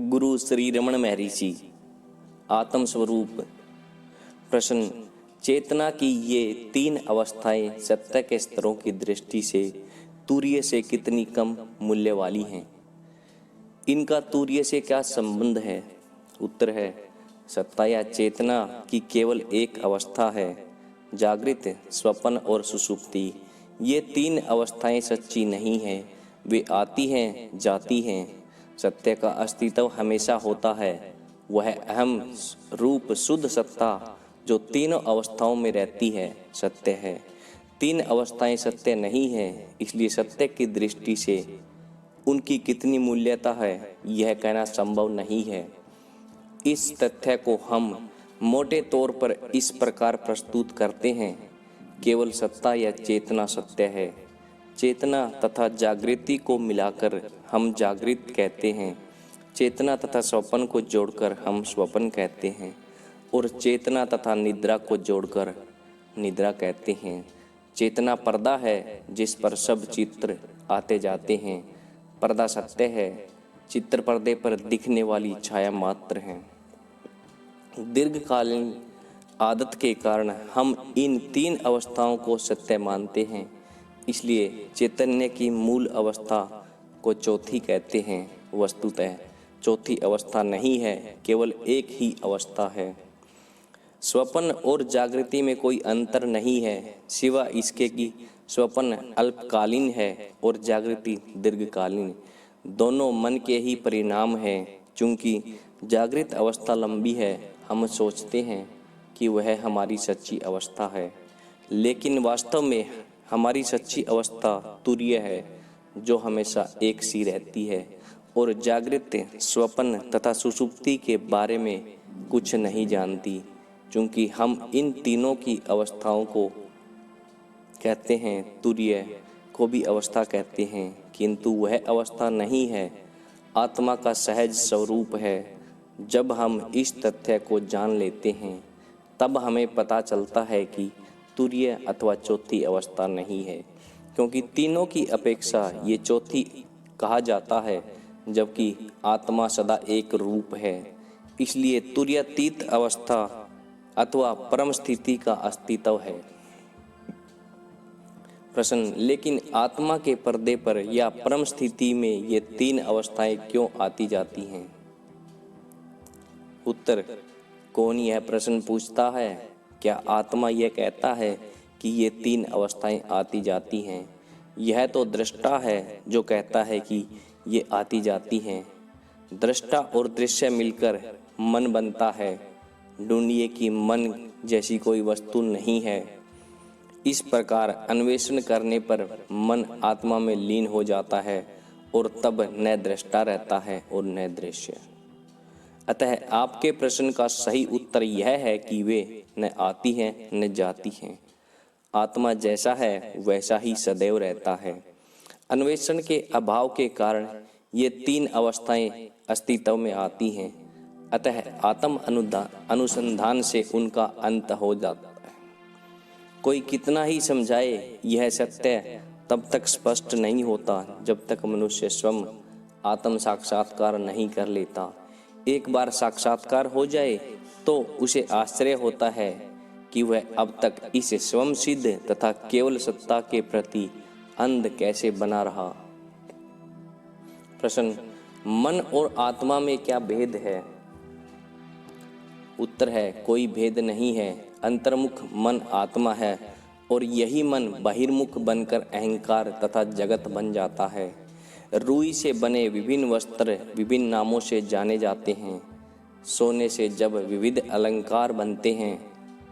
गुरु श्री रमण महर्षि। आत्म स्वरूप। प्रश्न, चेतना की ये तीन अवस्थाएं सत्य के स्तरों की दृष्टि से तूर्य से कितनी कम मूल्य वाली हैं? इनका तूर्य से क्या संबंध है? उत्तर है, सत्ता या चेतना की केवल एक अवस्था है। जागृत, स्वप्न और सुषुप्ति, ये तीन अवस्थाएं सच्ची नहीं हैं। वे आती हैं, जाती हैं। सत्य का अस्तित्व हमेशा होता है। वह अहम रूप शुद्ध सत्ता जो तीनों अवस्थाओं में रहती है, सत्य है। तीन अवस्थाएं सत्य नहीं है, इसलिए सत्य की दृष्टि से उनकी कितनी मूल्यता है यह कहना संभव नहीं है। इस तथ्य को हम मोटे तौर पर इस प्रकार प्रस्तुत करते हैं, केवल सत्ता या चेतना सत्य है। चेतना तथा जागृति को मिलाकर हम जागृत कहते हैं। चेतना तथा स्वप्न को जोड़कर हम स्वप्न कहते हैं और चेतना तथा निद्रा को जोड़कर निद्रा कहते हैं। चेतना पर्दा है जिस पर सब चित्र आते जाते हैं। पर्दा सत्य है, चित्र पर्दे पर दिखने वाली छाया मात्र है। दीर्घकालीन आदत के कारण हम इन तीन अवस्थाओं को सत्य मानते हैं, इसलिए चैतन्य की मूल अवस्था को चौथी कहते हैं। वस्तुतः चौथी अवस्था नहीं है, केवल एक ही अवस्था है। स्वप्न और जागृति में कोई अंतर नहीं है, सिवाय इसके कि स्वप्न अल्पकालीन है और जागृति दीर्घकालीन। दोनों मन के ही परिणाम हैं। चूंकि जागृत अवस्था लंबी है, हम सोचते हैं कि वह हमारी सच्ची अवस्था है, लेकिन वास्तव में हमारी सच्ची अवस्था तुर्य है जो हमेशा एक सी रहती है और जागृत, स्वप्न तथा सुषुप्ति के बारे में कुछ नहीं जानती। चूंकि हम इन तीनों की अवस्थाओं को कहते हैं, तुर्य को भी अवस्था कहते हैं, किंतु वह अवस्था नहीं है, आत्मा का सहज स्वरूप है। जब हम इस तथ्य को जान लेते हैं, तब हमें पता चलता है कि तुर्य अथवा चौथी अवस्था नहीं है, क्योंकि तीनों की अपेक्षा ये चौथी कहा जाता है, जबकि आत्मा सदा एक रूप है। इसलिए तुर्यातीत अवस्था अथवा परम स्थिति का अस्तित्व है। प्रश्न, लेकिन आत्मा के पर्दे पर या परम स्थिति में ये तीन अवस्थाएं क्यों आती जाती हैं? उत्तर, कौन यह प्रश्न पूछता है? क्या आत्मा यह कहता है कि ये तीन अवस्थाएं आती जाती हैं? यह तो दृष्टा है जो कहता है कि ये आती जाती हैं। दृष्टा और दृश्य मिलकर मन बनता है। ढूंढिए कि मन जैसी कोई वस्तु नहीं है। इस प्रकार अन्वेषण करने पर मन आत्मा में लीन हो जाता है और तब न दृष्टा रहता है और न दृश्य। अतः आपके प्रश्न का सही उत्तर यह है कि वे न आती हैं न जाती हैं। आत्मा जैसा है वैसा ही सदैव रहता है। अन्वेषण के अभाव के कारण ये तीन अवस्थाएं अस्तित्व में आती हैं। अतः आत्म अनुसंधान से उनका अंत हो जाता है। कोई कितना ही समझाए, यह सत्य तब तक स्पष्ट नहीं होता जब तक मनुष्य स्वयं आत्म साक्षात्कार नहीं कर लेता। एक बार साक्षात्कार हो जाए तो उसे आश्चर्य होता है कि वह अब तक इस स्वयं सिद्ध तथा केवल सत्ता के प्रति अंध कैसे बना रहा। प्रश्न, मन और आत्मा में क्या भेद है? उत्तर है, कोई भेद नहीं है। अंतर्मुख मन आत्मा है और यही मन बहिर्मुख बनकर अहंकार तथा जगत बन जाता है। रुई से बने विभिन्न वस्त्र विभिन्न नामों से जाने जाते हैं। सोने से जब विविध अलंकार बनते हैं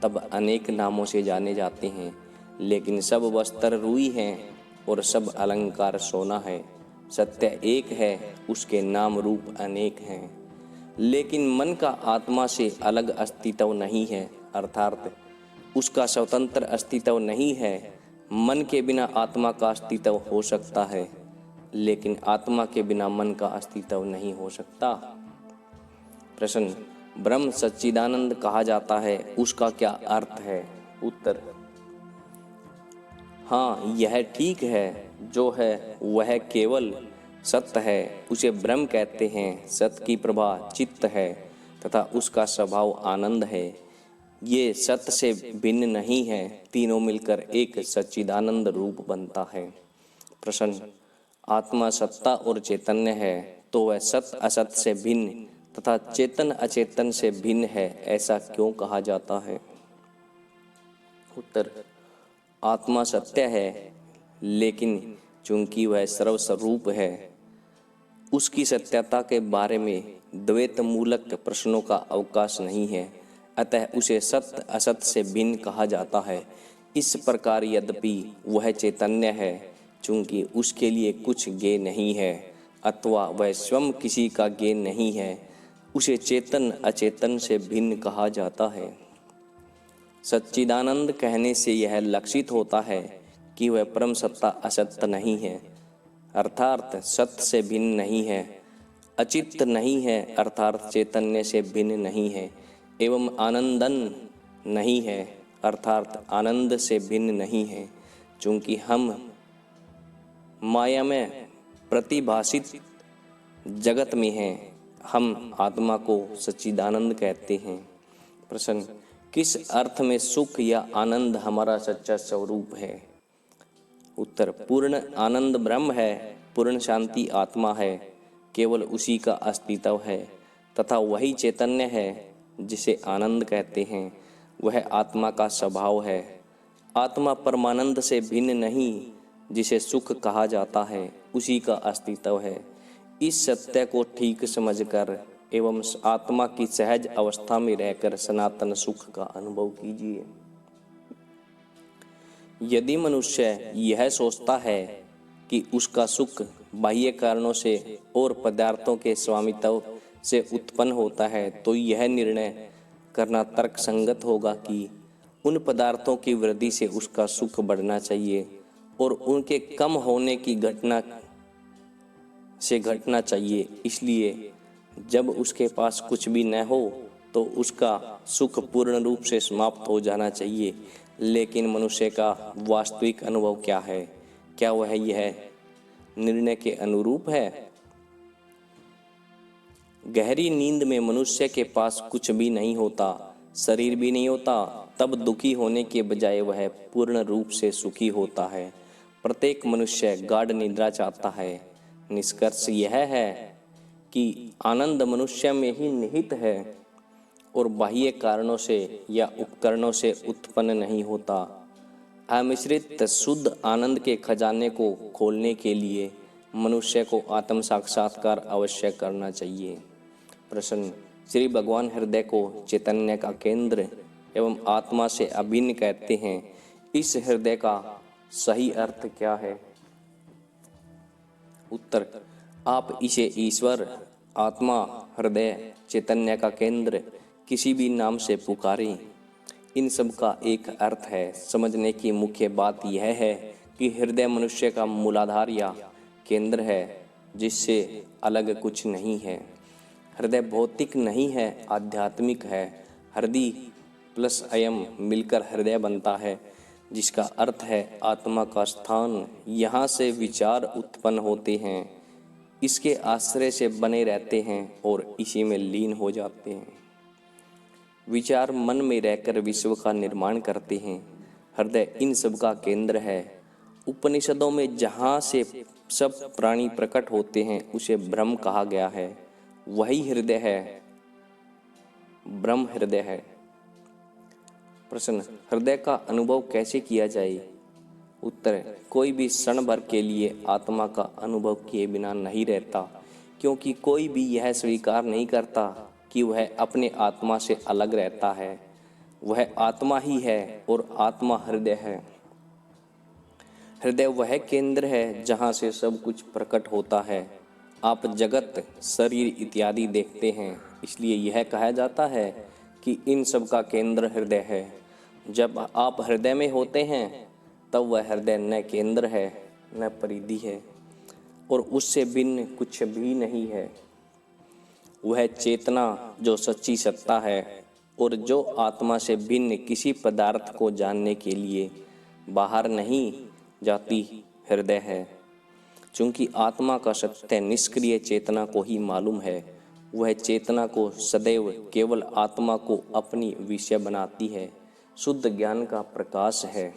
तब अनेक नामों से जाने जाते हैं, लेकिन सब वस्त्र रुई हैं और सब अलंकार सोना है। सत्य एक है, उसके नाम रूप अनेक हैं। लेकिन मन का आत्मा से अलग अस्तित्व नहीं है, अर्थात उसका स्वतंत्र अस्तित्व नहीं है। मन के बिना आत्मा का अस्तित्व हो सकता है, लेकिन आत्मा के बिना मन का अस्तित्व नहीं हो सकता। प्रश्न, ब्रह्म सच्चिदानंद कहा जाता है, उसका क्या अर्थ है? उत्तर, हाँ, यह ठीक है। जो है वह केवल सत्य है उसे ब्रह्म कहते हैं। सत्य की प्रभा चित्त है तथा उसका स्वभाव आनंद है। ये सत्य से भिन्न नहीं है, तीनों मिलकर एक सच्चिदानंद रूप बनता है। प्रश्न, आत्मा सत्ता और चैतन्य है तो वह सत्य असत्य से भिन्न तथा चेतन अचेतन से भिन्न है, ऐसा क्यों कहा जाता है? उत्तर, आत्मा सत्य है, लेकिन चूंकि वह सर्वस्वरूप है, उसकी सत्यता के बारे में द्वैत मूलक प्रश्नों का अवकाश नहीं है, अतः उसे सत्य असत्य से भिन्न कहा जाता है। इस प्रकार यद्यपि वह चैतन्य है, चूंकि उसके लिए कुछ ज्ञेय नहीं है अथवा वह स्वयं किसी का ज्ञेय नहीं है, उसे चेतन अचेतन से भिन्न कहा जाता है। सच्चिदानंद कहने से यह लक्षित होता है कि वह परम सत्ता असत्य नहीं है, अर्थात सत्य से भिन्न नहीं है, अचित्त नहीं है अर्थात चैतन्य से भिन्न नहीं है, एवं आनंदन नहीं है अर्थात आनंद से भिन्न नहीं है। चूंकि हम माया में प्रतिभासित जगत में हैं, हम आत्मा को सच्चिदानंद कहते हैं। प्रश्न, किस अर्थ में सुख या आनंद हमारा सच्चा स्वरूप है? उत्तर, पूर्ण आनंद ब्रह्म है, पूर्ण शांति आत्मा है, केवल उसी का अस्तित्व है तथा वही चैतन्य है जिसे आनंद कहते हैं। वह आत्मा का स्वभाव है। आत्मा परमानंद से भिन्न नहीं, जिसे सुख कहा जाता है, उसी का अस्तित्व है। इस सत्य को ठीक समझकर एवं आत्मा की सहज अवस्था में रहकर सनातन सुख का अनुभव कीजिए। यदि मनुष्य यह सोचता है कि उसका सुख बाह्य कारणों से और पदार्थों के स्वामित्व से उत्पन्न होता है, तो यह निर्णय करना तर्कसंगत होगा कि उन पदार्थों की वृद्धि से उसका सुख बढ़ना चाहिए और उनके कम होने की घटना से घटना चाहिए। इसलिए जब उसके पास कुछ भी न हो तो उसका सुख पूर्ण रूप से समाप्त हो जाना चाहिए। लेकिन मनुष्य का वास्तविक अनुभव क्या है? क्या वह यह निर्णय के अनुरूप है? गहरी नींद में मनुष्य के पास कुछ भी नहीं होता, शरीर भी नहीं होता, तब दुखी होने के बजाय वह पूर्ण रूप से सुखी होता है। प्रत्येक मनुष्य गाढ़ निद्रा चाहता है। निष्कर्ष यह है कि आनंद मनुष्य में ही निहित है और बाह्य कारणों से या उपकरणों से उत्पन्न नहीं होता। अमिश्रित शुद्ध आनंद के खजाने को खोलने के लिए मनुष्य को आत्म साक्षात्कार अवश्य करना चाहिए। प्रश्न, श्री भगवान हृदय को चैतन्य का केंद्र एवं आत्मा से अभिन्न कहते हैं। इस हृदय का सही अर्थ क्या है? उत्तर, आप इसे ईश्वर, आत्मा, हृदय, चैतन्य का केंद्र किसी भी नाम से पुकारें, इन सब का एक अर्थ है। समझने की मुख्य बात यह है कि हृदय मनुष्य का मूलाधार या केंद्र है, जिससे अलग कुछ नहीं है। हृदय भौतिक नहीं है, आध्यात्मिक है। हृदय प्लस अयम मिलकर हृदय बनता है, जिसका अर्थ है आत्मा का स्थान। यहाँ से विचार उत्पन्न होते हैं, इसके आश्रय से बने रहते हैं और इसी में लीन हो जाते हैं। विचार मन में रहकर विश्व का निर्माण करते हैं। हृदय इन सब का केंद्र है। उपनिषदों में जहाँ से सब प्राणी प्रकट होते हैं उसे ब्रह्म कहा गया है। वही हृदय है, ब्रह्म हृदय है। प्रश्न, हृदय का अनुभव कैसे किया जाए? उत्तर, कोई भी क्षण भर के लिए आत्मा का अनुभव किए बिना नहीं रहता, क्योंकि कोई भी यह स्वीकार नहीं करता कि वह अपने आत्मा से अलग रहता है। वह आत्मा ही है और आत्मा हृदय है। हृदय वह केंद्र है जहाँ से सब कुछ प्रकट होता है। आप जगत, शरीर इत्यादि देखते हैं, इसलिए यह कहा जाता है कि इन सब का केंद्र हृदय है। जब आप हृदय में होते हैं तब वह हृदय न केंद्र है न परिधि है और उससे भिन्न कुछ भी नहीं है। वह चेतना जो सच्ची सत्ता है और जो आत्मा से भिन्न किसी पदार्थ को जानने के लिए बाहर नहीं जाती, हृदय है। चूंकि आत्मा का सत्य निष्क्रिय चेतना को ही मालूम है, वह चेतना को सदैव केवल आत्मा को अपनी विषय बनाती है, शुद्ध ज्ञान का प्रकाश है।